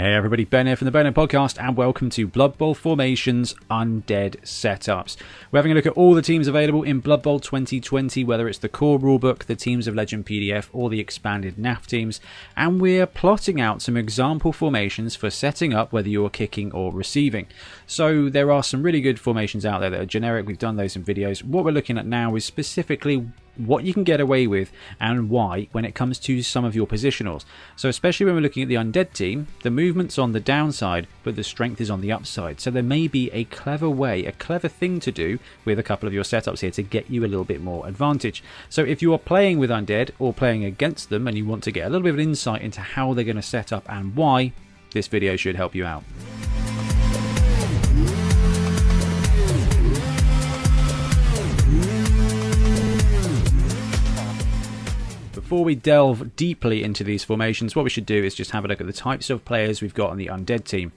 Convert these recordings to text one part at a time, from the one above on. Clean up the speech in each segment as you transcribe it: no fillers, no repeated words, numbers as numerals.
Hey everybody, Ben here from the Bonehead podcast, and welcome to Blood Bowl Formations Undead Setups. We're having a look at all the teams available in Blood Bowl 2020, whether it's the core rulebook, the Teams of Legend PDF, or the expanded NAF teams, and we're plotting out some example formations for setting up whether you're kicking or receiving. So there are some really good formations out there that are generic. We've done those in videos. What we're looking at now is specifically what you can get away with and why when it comes to some of your positionals. So especially when we're looking at the Undead team, the movement's on the downside but the strength is on the upside, so there may be a clever way, a clever thing to do with a couple of your setups here to get you a little bit more advantage. So if you are playing with Undead or playing against them and you want to get a little bit of an insight into how they're going to set up and why, this video should help you out. Before we delve deeply into these formations, what we should do is just have a look at the types of players we've got on the Undead team.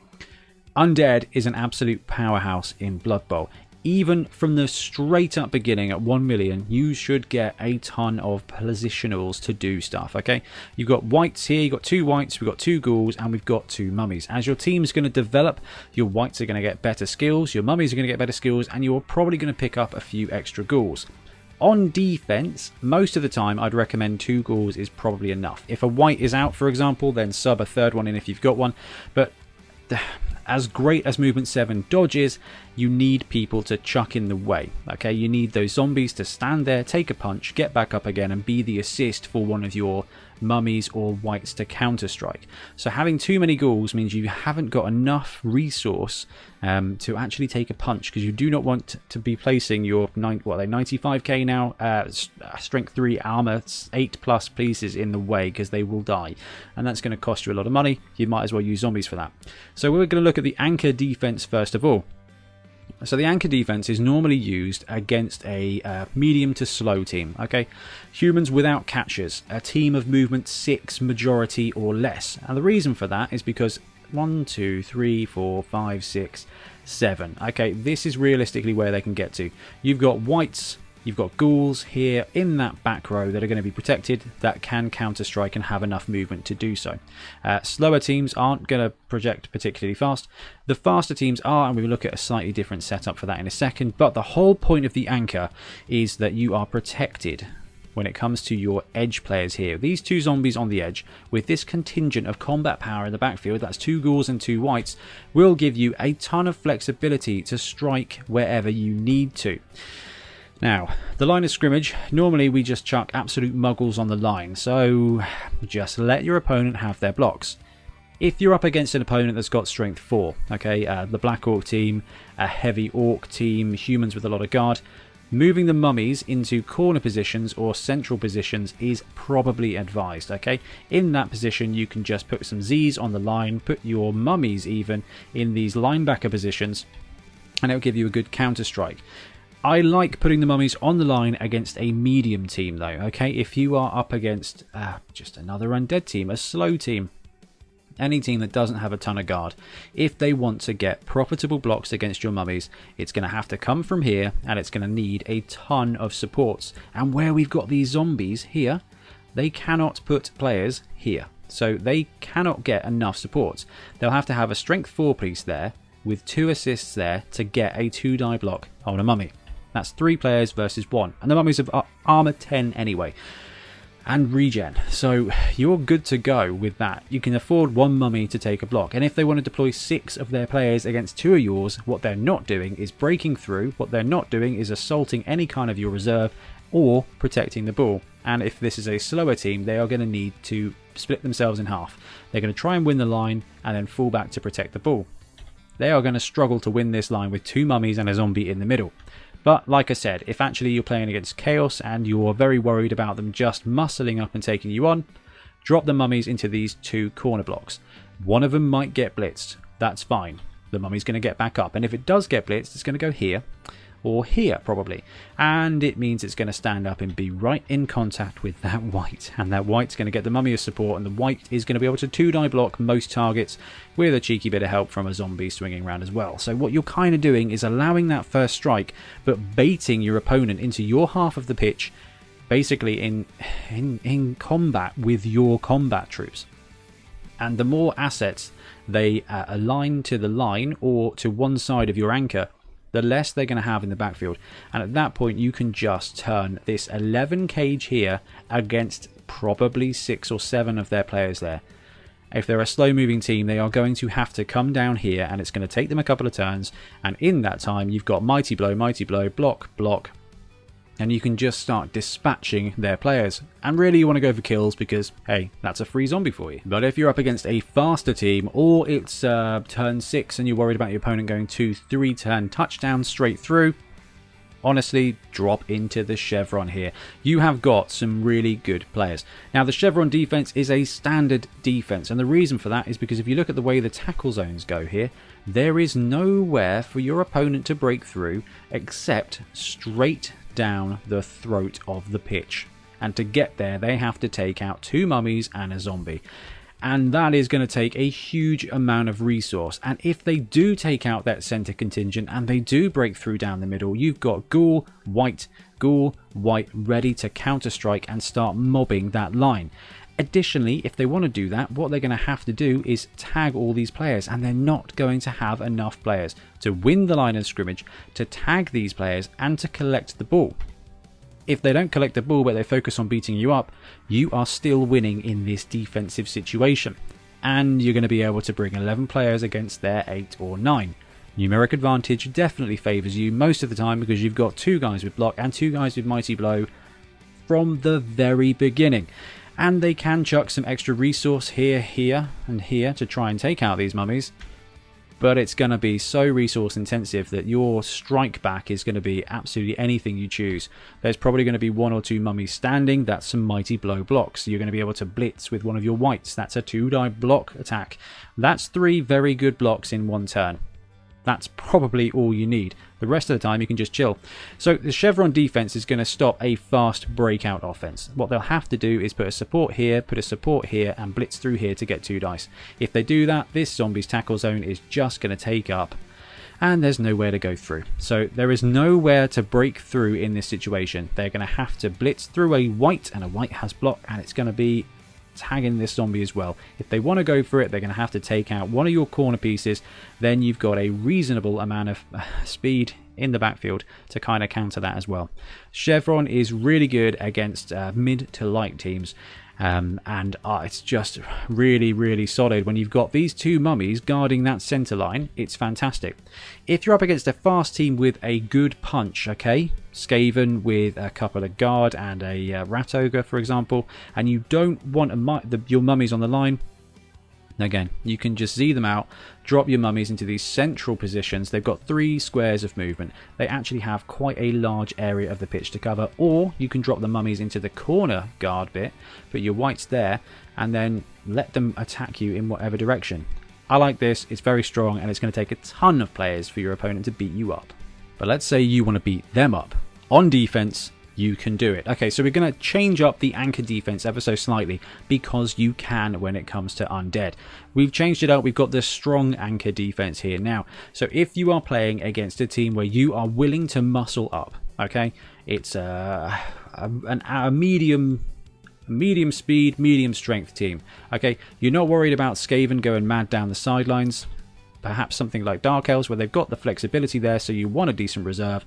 Undead is an absolute powerhouse in Blood Bowl. Even from the straight up beginning at 1 million, you should get a ton of positionals to do stuff, okay? You've got whites here, you've got 2 whites, we've got 2 ghouls, and we've got 2 mummies. As your team's going to develop, your whites are going to get better skills, your mummies are going to get better skills, and you're probably going to pick up a few extra ghouls. On defense, most of the time I'd recommend 2 ghouls is probably enough. If a white is out, for example, then sub a third one in if you've got one. But as great as movement 7 dodge is, you need people to chuck in the way. Okay, you need those zombies to stand there, take a punch, get back up again, and be the assist for one of your mummies or whites to counter strike. So having too many ghouls means you haven't got enough resource to actually take a punch, because you do not want to be placing your 95k now strength 3 armor 8+ pieces in the way, because they will die, and that's going to cost you a lot of money. You might as well use zombies for that. So we're going to look at the anchor defense first of all. So the anchor defense is normally used against a medium to slow team, okay? Humans without catchers, a team of movement 6 majority or less. And the reason for that is because 1, 2, 3, 4, 5, 6, 7. Okay, this is realistically where they can get to. You've got whites, you've got ghouls here in that back row that are going to be protected, that can counter strike and have enough movement to do so. Slower teams aren't going to project particularly fast. The faster teams are, and we will look at a slightly different setup for that in a second, but the whole point of the anchor is that you are protected when it comes to your edge players here. These 2 zombies on the edge, with this contingent of combat power in the backfield, that's 2 ghouls and 2 whites, will give you a ton of flexibility to strike wherever you need to. Now, the line of scrimmage, normally we just chuck absolute muggles on the line, so just let your opponent have their blocks. If you're up against an opponent that's got strength 4, okay, the Black Orc team, a heavy Orc team, humans with a lot of guard, moving the mummies into corner positions or central positions is probably advised, okay? In that position, you can just put some Zs on the line, put your mummies even in these linebacker positions, and it'll give you a good counter strike. I like putting the mummies on the line against a medium team though, okay? If you are up against just another undead team, a slow team, any team that doesn't have a ton of guard, if they want to get profitable blocks against your mummies, it's going to have to come from here, and it's going to need a ton of supports. And where we've got these zombies here, they cannot put players here, so they cannot get enough supports. They'll have to have a strength 4 piece there with 2 assists there to get a 2-die block on a mummy. That's 3 players versus 1. And the mummies have armor 10 anyway. And regen. So you're good to go with that. You can afford 1 mummy to take a block. And if they want to deploy 6 of their players against 2 of yours, what they're not doing is breaking through. What they're not doing is assaulting any kind of your reserve or protecting the ball. And if this is a slower team, they are going to need to split themselves in half. They're going to try and win the line and then fall back to protect the ball. They are going to struggle to win this line with 2 mummies and a zombie in the middle. But like I said, if actually you're playing against Chaos and you're very worried about them just muscling up and taking you on, drop the mummies into these 2 corner blocks. One of them might get blitzed. That's fine. The mummy's going to get back up. And if it does get blitzed, it's going to go here. Or here, probably. And it means it's going to stand up and be right in contact with that white. And that white's going to get the mummy as support. And the white is going to be able to 2-die block most targets with a cheeky bit of help from a zombie swinging around as well. So what you're kind of doing is allowing that first strike, but baiting your opponent into your half of the pitch, basically in combat with your combat troops. And the more assets they align to the line or to one side of your anchor, the less they're going to have in the backfield. And at that point, you can just turn this 11 cage here against probably 6 or 7 of their players there. If they're a slow-moving team, they are going to have to come down here, and it's going to take them a couple of turns. And in that time, you've got Mighty Blow, block, block, and you can just start dispatching their players. And really, you want to go for kills because, hey, that's a free zombie for you. But if you're up against a faster team, or it's turn 6 and you're worried about your opponent going 2-3 turn touchdowns straight through, honestly, drop into the Chevron here. You have got some really good players. Now, the Chevron defense is a standard defense, and the reason for that is because if you look at the way the tackle zones go here, there is nowhere for your opponent to break through except straight down the throat of the pitch. And to get there, they have to take out 2 mummies and a zombie. And that is going to take a huge amount of resource. And if they do take out that center contingent and they do break through down the middle, you've got ghoul, white, ready to counter-strike and start mobbing that line. Additionally, if they want to do that, what they're going to have to do is tag all these players, and they're not going to have enough players to win the line of scrimmage, to tag these players, and to collect the ball. If they don't collect the ball but they focus on beating you up, you are still winning in this defensive situation. And you're going to be able to bring 11 players against their 8 or 9. Numeric advantage definitely favours you most of the time because you've got 2 guys with block and 2 guys with mighty blow from the very beginning. And they can chuck some extra resource here, here and here to try and take out these mummies. But it's going to be so resource intensive that your strike back is going to be absolutely anything you choose. There's probably going to be 1 or 2 mummies standing. That's some mighty blow blocks. You're going to be able to blitz with one of your whites. That's a 2-die block attack. That's 3 very good blocks in 1 turn. That's probably all you need. The rest of the time you can just chill. So the Chevron defense is going to stop a fast breakout offense. What they'll have to do is put a support here, and blitz through here to get 2 dice. If they do that, this zombie's tackle zone is just going to take up, and there's nowhere to go through. So there is nowhere to break through in this situation. They're going to have to blitz through a white, and a white has block, and it's going to be tagging this zombie as well. If they want to go for it, they're going to have to take out one of your corner pieces. Then you've got a reasonable amount of speed in the backfield to kind of counter that as well. Chevron is really good against mid to light teams. It's just really solid when you've got these 2 mummies guarding that center line. It's fantastic. If you're up against a fast team with a good punch, okay, Skaven with a couple of guard and a rat ogre, for example, and you don't want your mummies on the line, again, you can just Z them out, drop your mummies into these central positions. They've got 3 squares of movement. They actually have quite a large area of the pitch to cover, or you can drop the mummies into the corner guard bit, put your whites there, and then let them attack you in whatever direction. I like this. It's very strong, and it's going to take a ton of players for your opponent to beat you up. But let's say you want to beat them up. On defense, you can do it. Okay, so we're going to change up the anchor defense ever so slightly because you can when it comes to Undead. We've changed it up. We've got the strong anchor defense here now. So if you are playing against a team where you are willing to muscle up, okay, it's a medium speed, medium strength team. Okay, you're not worried about Skaven going mad down the sidelines. Perhaps something like Dark Elves where they've got the flexibility there, so you want a decent reserve.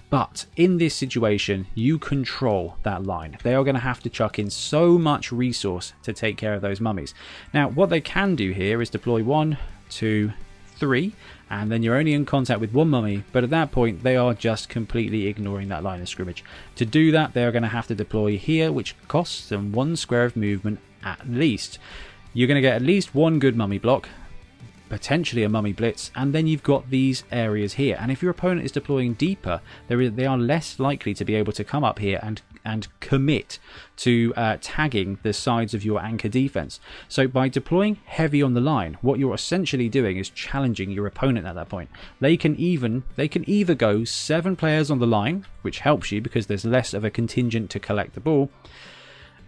But in this situation, you control that line. They are going to have to chuck in so much resource to take care of those mummies. Now, what they can do here is deploy 1, 2, 3, and then you're only in contact with 1 mummy, but at that point, they are just completely ignoring that line of scrimmage. To do that, they are going to have to deploy here, which costs them 1 square of movement at least. You're going to get at least 1 good mummy block, potentially a mummy blitz, and then you've got these areas here. And if your opponent is deploying deeper, they are less likely to be able to come up here and commit to tagging the sides of your anchor defense. So by deploying heavy on the line, what you're essentially doing is challenging your opponent at that point. They can either go 7 players on the line, which helps you because there's less of a contingent to collect the ball,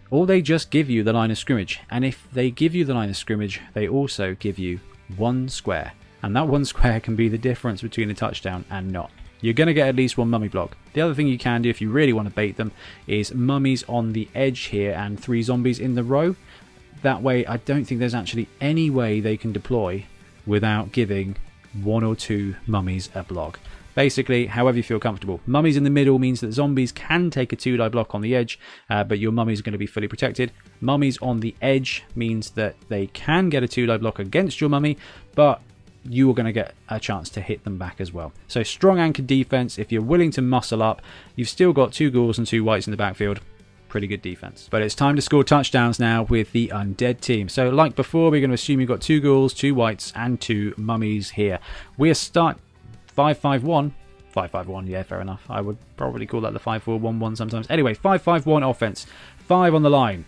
or they just give you the line of scrimmage. And if they give you the line of scrimmage, they also give you 1 square, and that 1 square can be the difference between a touchdown and not. You're going to get at least 1 mummy block. The other thing you can do if you really want to bait them is mummies on the edge here and 3 zombies in the row. That way, I don't think there's actually any way they can deploy without giving 1 or 2 mummies a block. Basically, however you feel comfortable. Mummies in the middle means that zombies can take a 2-die block on the edge, but your mummies are going to be fully protected. Mummies on the edge means that they can get a 2-die block against your mummy, but you are going to get a chance to hit them back as well. So strong anchored defense. If you're willing to muscle up, you've still got 2 ghouls and 2 wights in the backfield. Pretty good defense. But it's time to score touchdowns now with the Undead team. So like before, we're going to assume you've got 2 ghouls, 2 wights, and 2 mummies here. We're start 5-5-1. 5-5-1, yeah, fair enough. I would probably call that the 5-4-1-1 sometimes. Anyway, 5-5-1 offense. 5 on the line.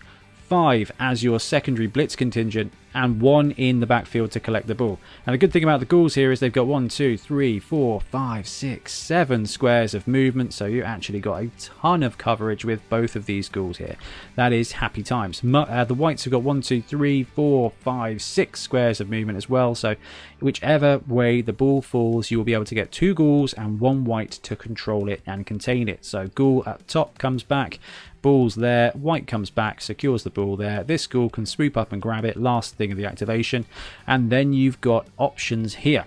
5 as your secondary blitz contingent, and 1 in the backfield to collect the ball. And the good thing about the ghouls here is they've got 1, 2, 3, 4, 5, 6, 7 squares of movement, so you actually got a ton of coverage with both of these ghouls here. That is happy times. The wights have got 1, 2, 3, 4, 5, 6 squares of movement as well, so whichever way the ball falls, you will be able to get 2 ghouls and 1 wight to control it and contain it. So ghoul at top comes back, ball's there, wight comes back, secures the ball there. This ghoul can swoop up and grab it, last thing of the activation, and then you've got options here.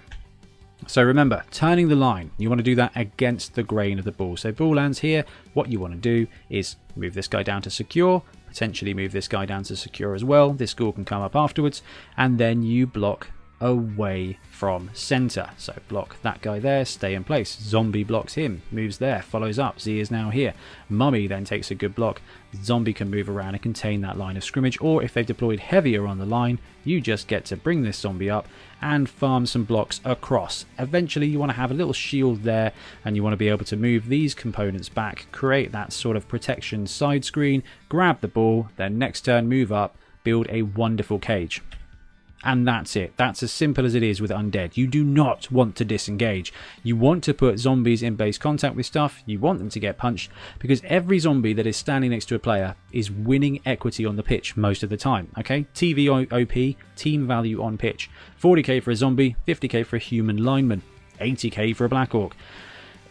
So remember, turning the line, you want to do that against the grain of the ball. So ball lands here, what you want to do is move this guy down to secure, potentially move this guy down to secure as well. This ghoul can come up afterwards, and then you block away from center. So block that guy there, stay in place. Zombie blocks him, moves there, follows up. Z is now here. Mummy then takes a good block. Zombie can move around and contain that line of scrimmage, or if they've deployed heavier on the line, you just get to bring this zombie up and farm some blocks across. Eventually you want to have a little shield there, and you want to be able to move these components back, create that sort of protection side screen, grab the ball, then next turn move up, build a wonderful cage. And that's it. That's as simple as it is with Undead. You do not want to disengage. You want to put zombies in base contact with stuff. You want them to get punched, because every zombie that is standing next to a player is winning equity on the pitch most of the time. Okay? TV OP, team value on pitch. 40k for a zombie, 50k for a human lineman, 80k for a Black Orc.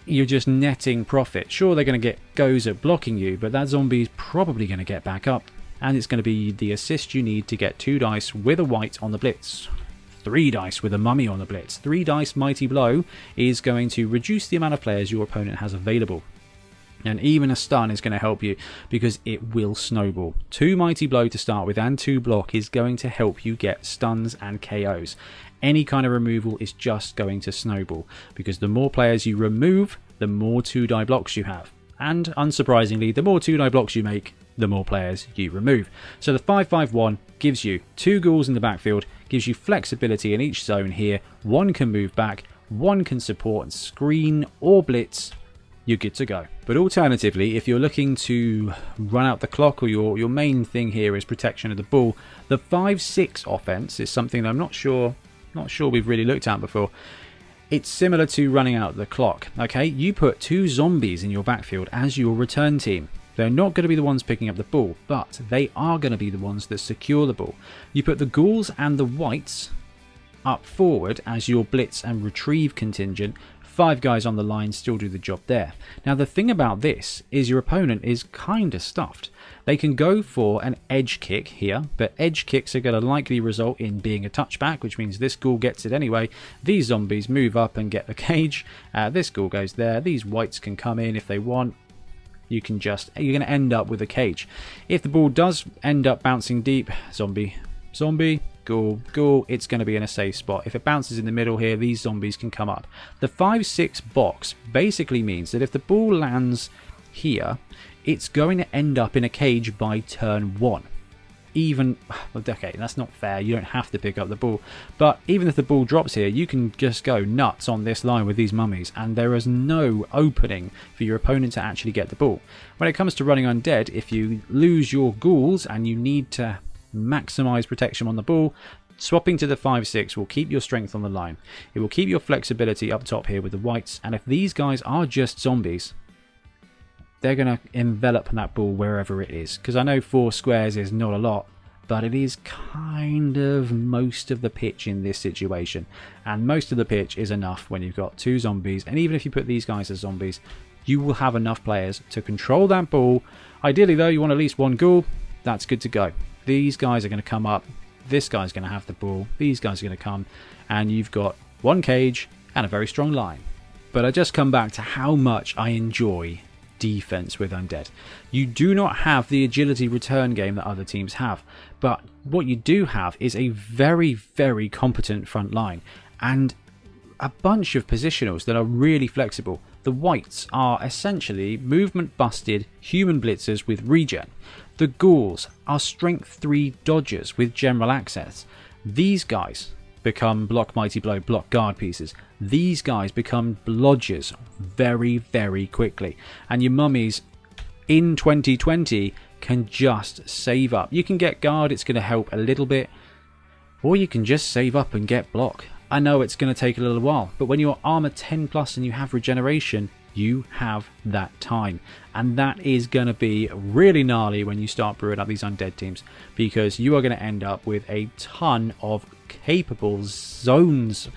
You're just netting profit. Sure, they're going to get goes at blocking you, but that zombie is probably going to get back up. And it's going to be the assist you need to get 2 dice with a wight on the blitz, 3 dice with a mummy on the blitz. 3 dice mighty blow is going to reduce the amount of players your opponent has available. And even a stun is going to help you, because it will snowball. 2 mighty blow to start with and 2 block is going to help you get stuns and KOs. Any kind of removal is just going to snowball, because the more players you remove, the more 2-die blocks you have. And unsurprisingly, the more 2-die blocks you make, the more players you remove. So the 5-5-1 gives you 2 ghouls in the backfield, gives you flexibility in each zone here. 1 can move back, 1 can support and screen or blitz. You're good to go. But alternatively, if you're looking to run out the clock, or your main thing here is protection of the ball, the 5-6 offense is something that I'm not sure we've really looked at before. It's similar to running out the clock. Okay, you put 2 zombies in your backfield as your return team. They're not going to be the ones picking up the ball, but they are going to be the ones that secure the ball. You put the ghouls and the wights up forward as your blitz and retrieve contingent. 5 guys on the line still do the job there. Now the thing about this is your opponent is kind of stuffed. They can go for an edge kick here, but edge kicks are going to likely result in being a touchback, which means this ghoul gets it anyway. These zombies move up and get the cage. This ghoul goes there. These wights can come in if they want. You're going to end up with a cage. If the ball does end up bouncing deep, zombie, ghoul, it's going to be in a safe spot. If it bounces in the middle here, these zombies can come up. The 5-6 box basically means that if the ball lands here, it's going to end up in a cage by turn 1. Even, okay, that's not fair, you don't have to pick up the ball, but even if the ball drops here, you can just go nuts on this line with these mummies, and there is no opening for your opponent to actually get the ball. When it comes to running Undead, if you lose your ghouls and you need to maximize protection on the ball, swapping to the 5-6 will keep your strength on the line. It will keep your flexibility up top here with the wights, and if these guys are just zombies, they're going to envelop that ball wherever it is. Because I know 4 squares is not a lot, but it is kind of most of the pitch in this situation. And most of the pitch is enough when you've got 2 zombies. And even if you put these guys as zombies, you will have enough players to control that ball. Ideally though, you want at least 1 ghoul. That's good to go. These guys are going to come up. This guy's going to have the ball. These guys are going to come. And you've got one cage and a very strong line. But I just come back to how much I enjoy defense with Undead. You do not have the agility return game that other teams have, but what you do have is a very, very competent front line and a bunch of positionals that are really flexible. The whites are essentially movement busted human blitzers with regen. The ghouls are strength 3 dodgers with general access. These guys become block mighty blow, block guard pieces. These guys become blodgers very, very quickly. And your mummies in 2020 can just save up. You can get guard, it's going to help a little bit. Or you can just save up and get block. I know it's going to take a little while, but when you're armor 10 plus and you have regeneration, you have that time. And that is going to be really gnarly when you start brewing up these undead teams, because you are going to end up with a ton of capable zones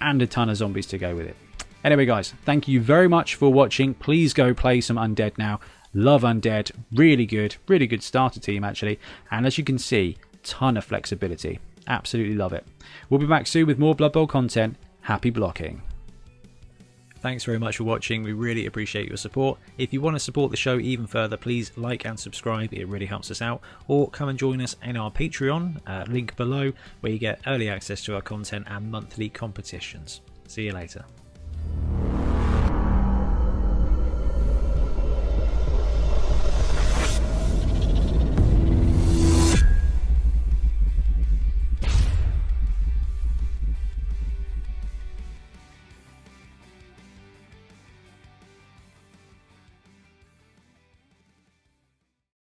and a ton of zombies to go with it. Anyway guys, thank you very much for watching. Please go play some Undead now. Love Undead, really good starter team actually, and as you can see, ton of flexibility. Absolutely love it. We'll be back soon with more Blood Bowl content. Happy blocking. Thanks very much for watching. We really appreciate your support. If you want to support the show even further, please like and subscribe. It really helps us out. Or come and join us in our Patreon, link below, where you get early access to our content and monthly competitions. See you later.